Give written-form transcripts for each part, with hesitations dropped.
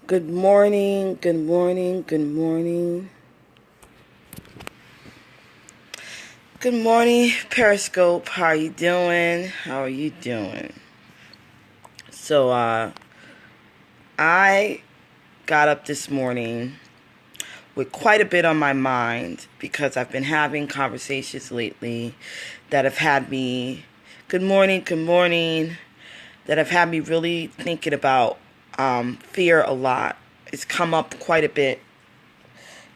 Good morning, good morning, good morning. Good morning, Periscope. How are you doing? How are you doing? So, I got up this morning with quite a bit on my mind because I've been having conversations lately that have had me, good morning, that have had me really thinking about fear a lot. It's come up quite a bit.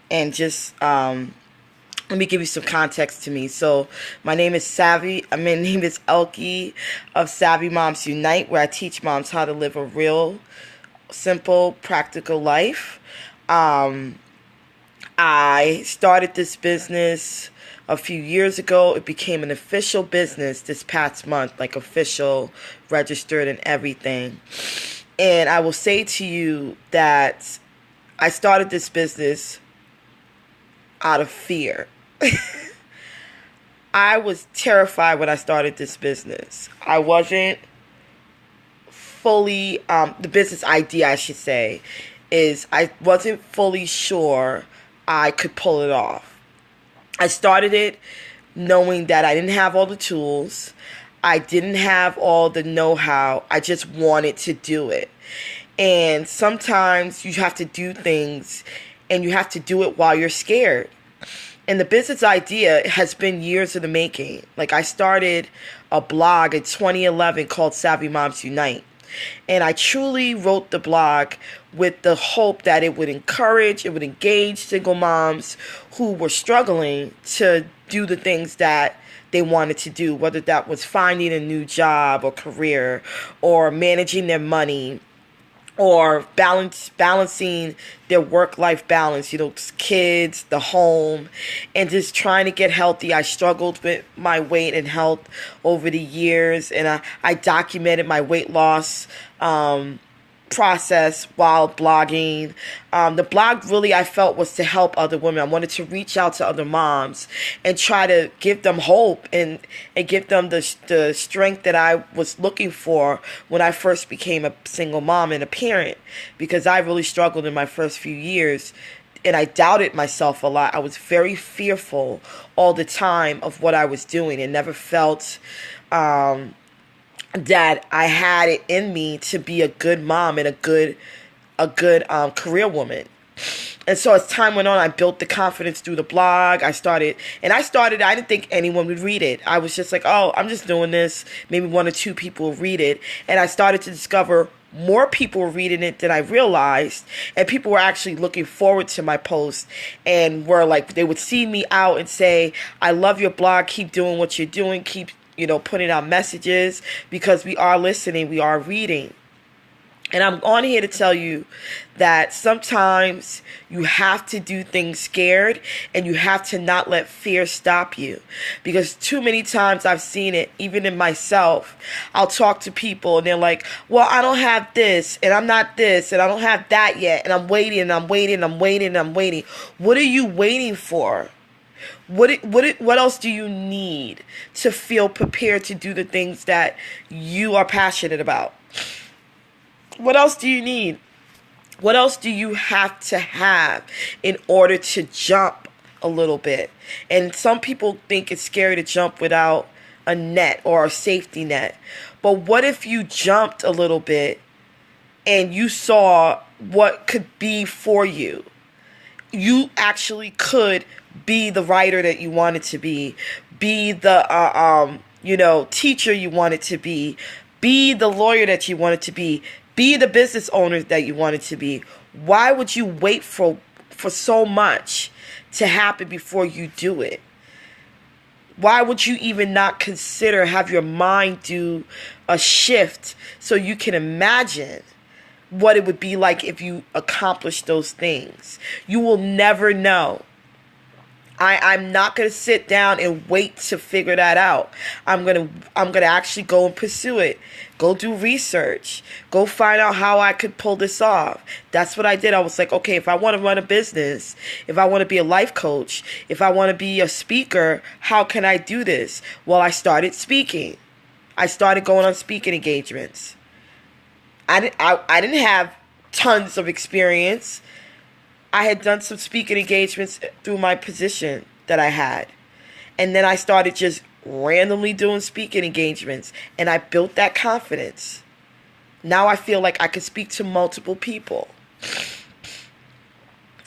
And just let me give you some context to me. So my name is my name is Elkie of Savvy Moms Unite, where I teach moms how to live a real, simple, practical life. I started this business a few years ago. It became an official business this past month, like official, registered and everything. And I will say to you that I started this business out of fear. I was terrified when I started this business. I wasn't fully, the business idea, I should say, is I wasn't fully sure I could pull it off. I started it knowing that I didn't have all the tools. I didn't have all the know-how. I just wanted to do it. And sometimes you have to do things and you have to do it while you're scared. And the business idea has been years in the making. Like, I started a blog in 2011 called Savvy Moms Unite. And I truly wrote the blog with the hope that it would encourage, it would engage single moms who were struggling to do the things that they wanted to do, whether that was finding a new job or career or managing their money or balancing their work-life balance, kids, the home, and just trying to get healthy. I struggled with my weight and health over the years, and I documented my weight loss process while blogging. The blog really, I felt, was to help other women. I wanted to reach out to other moms and try to give them hope and give them the strength that I was looking for when I first became a single mom and a parent, because I really struggled in my first few years and I doubted myself a lot. I was very fearful all the time of what I was doing and never felt that I had it in me to be a good mom and a good career woman. And so as time went on, I built the confidence through the blog. I didn't think anyone would read it. I was just like, oh, I'm just doing this. Maybe one or two people will read it. And I started to discover more people were reading it than I realized. And people were actually looking forward to my posts and were like, they would see me out and say, I love your blog. Keep doing what you're doing. Keep putting out messages, because we are listening, we are reading. And I'm on here to tell you that sometimes you have to do things scared, and you have to not let fear stop you. Because too many times I've seen it, even in myself. I'll talk to people and they're like, well, I don't have this, and I'm not this, and I don't have that yet, and I'm waiting, and I'm waiting, and I'm waiting, and I'm waiting. What are you waiting for? What else do you need to feel prepared to do the things that you are passionate about? What else do you need? What else do you have to have in order to jump a little bit? And some people think it's scary to jump without a net or a safety net. But what if you jumped a little bit and you saw what could be for you? You actually could be the writer that you wanted to be the teacher you wanted to be the lawyer that you wanted to be the business owner that you wanted to be. Why would you wait for so much to happen before you do it? Why would you even not have your mind do a shift so you can imagine what it would be like if you accomplished those things? You will never know. I'm not going to sit down and wait to figure that out. I'm going to actually go and pursue it. Go do research. Go find out how I could pull this off. That's what I did. I was like, okay, if I want to run a business, if I want to be a life coach, if I want to be a speaker, how can I do this? Well, I started speaking. I started going on speaking engagements. I didn't have tons of experience. I had done some speaking engagements through my position that I had. And then I started just randomly doing speaking engagements, and I built that confidence. Now I feel like I can speak to multiple people.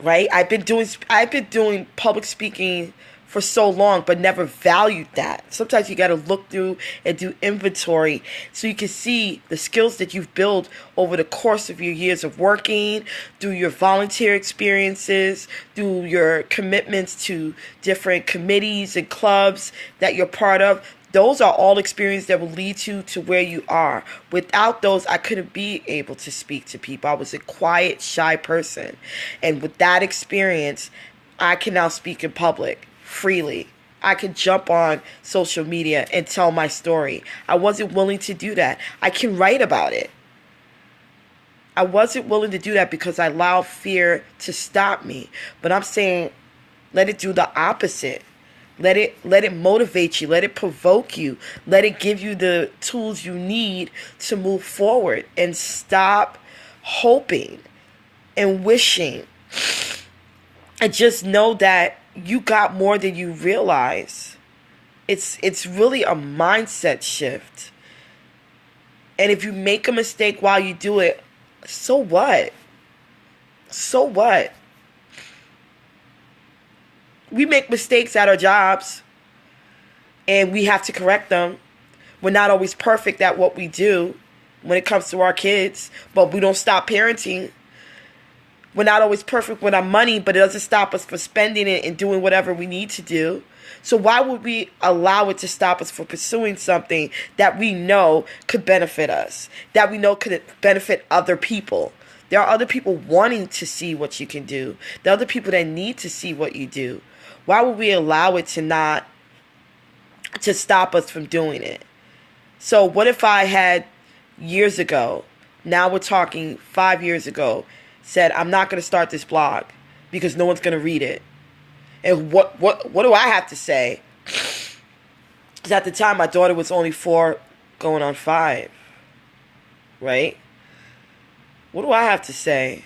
Right? I've been doing public speaking for so long, but never valued that. Sometimes you got to look through and do inventory so you can see the skills that you've built over the course of your years of working, through your volunteer experiences, through your commitments to different committees and clubs that you're part of. Those are all experiences that will lead you to where you are. Without those, I couldn't be able to speak to people. I was a quiet, shy person. And with that experience, I can now speak in public freely. I can jump on social media and tell my story. I wasn't willing to do that. I can write about it. I wasn't willing to do that because I allowed fear to stop me. But I'm saying, let it do the opposite. Let it motivate you. Let it provoke you. Let it give you the tools you need to move forward, and stop hoping and wishing. And just know that you got more than you realize. It's really a mindset shift. And if you make a mistake while you do it, so what? So what? We make mistakes at our jobs, and we have to correct them. We're not always perfect at what we do when it comes to our kids, but we don't stop parenting. We're not always perfect with our money, but it doesn't stop us from spending it and doing whatever we need to do. So why would we allow it to stop us from pursuing something that we know could benefit us, that we know could benefit other people? There are other people wanting to see what you can do. There are other people that need to see what you do. Why would we allow it to stop us from doing it? So what if I had years ago, now we're talking 5 years ago, said, I'm not going to start this blog because no one's going to read it. And what do I have to say? Because at the time, my daughter was only 4 going on 5. Right? What do I have to say?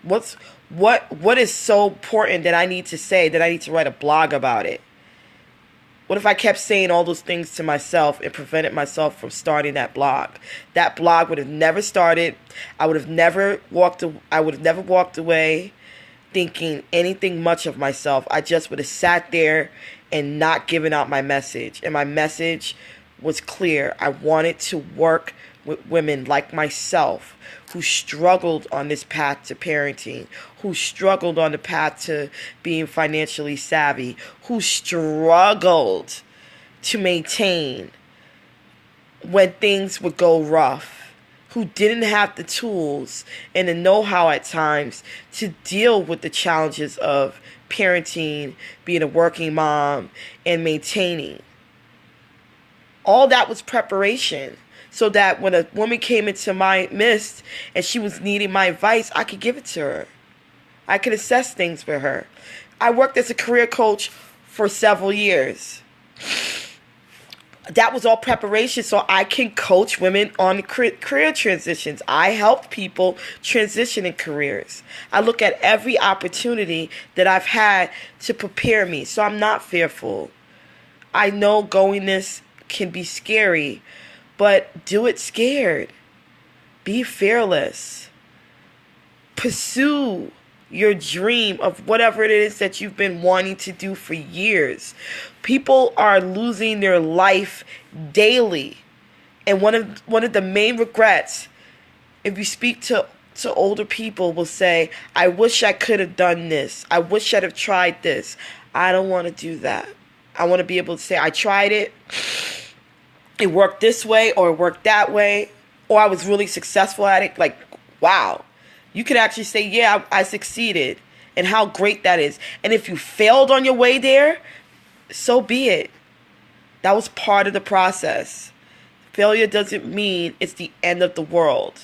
What is so important that I need to say that I need to write a blog about it? What if I kept saying all those things to myself and prevented myself from starting that blog? That blog would have never started. I would have never walked away thinking anything much of myself. I just would have sat there and not given out my message. And my message was clear. I wanted to work with women like myself who struggled on this path to parenting, who struggled on the path to being financially savvy, who struggled to maintain when things would go rough, who didn't have the tools and the know-how at times to deal with the challenges of parenting, being a working mom, and maintaining. All that was preparation. So that when a woman came into my midst and she was needing my advice, I could give it to her. I could assess things for her. I worked as a career coach for several years. That was all preparation so I can coach women on career transitions. I help people transition in careers. I look at every opportunity that I've had to prepare me, so I'm not fearful. I know going this can be scary, but do it scared. Be fearless. Pursue your dream of whatever it is that you've been wanting to do for years. People are losing their life daily. And one of the main regrets, if you speak to older people, will say, I wish I could have done this. I wish I'd have tried this. I don't want to do that. I want to be able to say, I tried it. It worked this way or it worked that way, or I was really successful at it. Like, wow. You could actually say, yeah, I succeeded, and how great that is. And if you failed on your way there, so be it. That was part of the process. Failure doesn't mean it's the end of the world.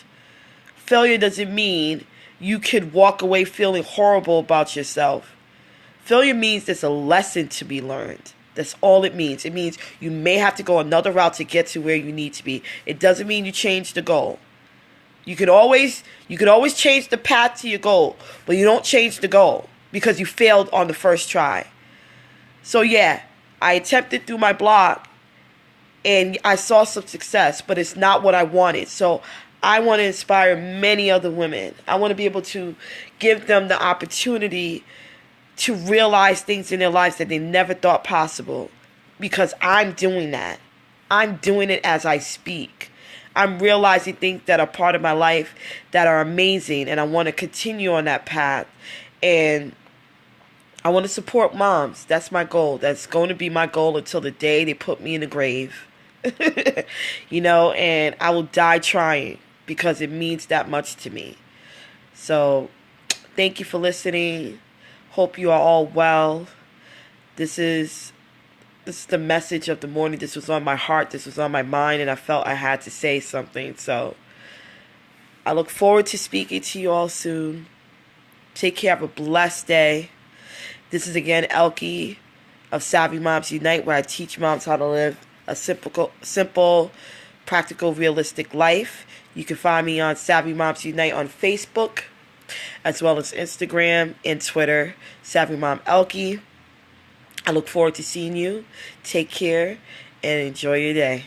Failure doesn't mean you could walk away feeling horrible about yourself. Failure means there's a lesson to be learned. That's all it means. It means you may have to go another route to get to where you need to be. It doesn't mean you change the goal. You could always change the path to your goal, but you don't change the goal because you failed on the first try. So yeah, I attempted through my blog and I saw some success, but it's not what I wanted. So I want to inspire many other women. I want to be able to give them the opportunity to realize things in their lives that they never thought possible, because I'm doing that. I'm doing it as I speak. I'm realizing things that are part of my life that are amazing, and I want to continue on that path. And I want to support moms. That's my goal. That's going to be my goal until the day they put me in the grave. And I will die trying because it means that much to me. So, thank you for listening. Hope you are all well. This is the message of the morning. This was on my heart. This was on my mind, and I felt I had to say something. So, I look forward to speaking to you all soon. Take care. Have a blessed day. This is again Elkie of Savvy Moms Unite, where I teach moms how to live a simple, practical, realistic life. You can find me on Savvy Moms Unite on Facebook, as well as Instagram and Twitter, Savvy Mom Elkie. I look forward to seeing you. Take care and enjoy your day.